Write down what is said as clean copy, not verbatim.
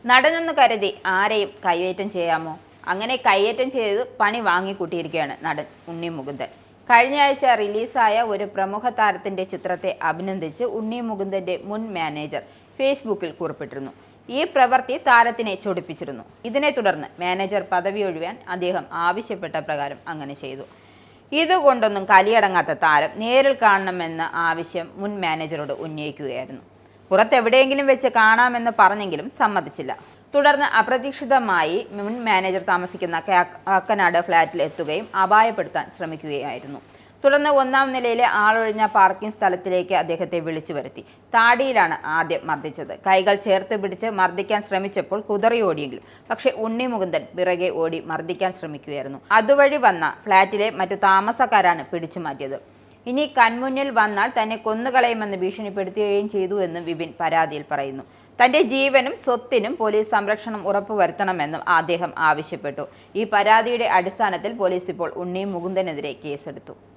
നടനെന്ന് കരുതി ആരെയും കയ്യേറ്റം ചെയ്യാമോ? അങ്ങനെ കയ്യേറ്റം ചെയ്ത് പണി വാങ്ങിക്കൂട്ടിയിരിക്കുകയാണ് നടൻ ഉണ്ണി മുകുന്ദൻ. കഴിഞ്ഞയാഴ്ച റിലീസായ ഒരു പ്രമുഖ താരത്തിന്റെ ചിത്രത്തെ അഭിനന്ദിച്ച് ഉണ്ണി മുകുന്ദന്റെ മുൻ മാനേജർ ഫേസ്ബുക്കിൽ കുറിപ്പിട്ടിരുന്നു. ഈ പ്രവൃത്തി താരത്തിനെ ചൊടിപ്പിച്ചിരുന്നു. ഇതിനെ തുടർന്ന് മാനേജർ പദവി ഒഴിയാൻ അദ്ദേഹം ആവശ്യപ്പെട്ട പ്രകാരം അങ്ങനെ ചെയ്തു. ഇതുകൊണ്ടൊന്നും കലിയടങ്ങാത്ത താരം നേരിൽ കാണണമെന്ന ആവശ്യം മുൻ മാനേജറോട് ഉന്നയിക്കുകയായിരുന്നു. പുറത്തെവിടെയെങ്കിലും വെച്ച് കാണാമെന്ന് പറഞ്ഞെങ്കിലും സമ്മതിച്ചില്ല. തുടർന്ന് അപ്രതീക്ഷിതമായി മുൻ മാനേജർ താമസിക്കുന്ന കാക്കനാട് ഫ്ളാറ്റിൽ എത്തുകയും അപായപ്പെടുത്താൻ ശ്രമിക്കുകയായിരുന്നു. തുടർന്ന് 1-ാം നിലയിലെ ആളൊഴിഞ്ഞ പാർക്കിംഗ് സ്ഥലത്തിലേക്ക് അദ്ദേഹത്തെ വിളിച്ചു വരുത്തി. താടിയിലാണ് ആദ്യം മർദ്ദിച്ചത്. കൈകൾ ചേർത്ത് പിടിച്ച് മർദ്ദിക്കാൻ ശ്രമിച്ചപ്പോൾ കുതറിയോടിയെങ്കിലും പക്ഷേ ഉണ്ണി മുകുന്ദൻ പിറകെ ഓടി മർദ്ദിക്കാൻ ശ്രമിക്കുകയായിരുന്നു. അതുവഴി വന്ന ഫ്ളാറ്റിലെ മറ്റു താമസക്കാരാണ് പിടിച്ചു മാറ്റിയത്. ഇനി കൺമുന്നിൽ വന്നാൽ തന്നെ കൊന്നുകളയുമെന്ന് ഭീഷണിപ്പെടുത്തുകയും ചെയ്തു എന്ന് വിപിൻ പരാതിയിൽ പറയുന്നു. തന്റെ ജീവനും സ്വത്തിനും പോലീസ് സംരക്ഷണം ഉറപ്പുവരുത്തണമെന്നും അദ്ദേഹം ആവശ്യപ്പെട്ടു. ഈ പരാതിയുടെ അടിസ്ഥാനത്തിൽ പോലീസ് ഇപ്പോൾ ഉണ്ണി മുകുന്ദനെതിരെ കേസെടുത്തു.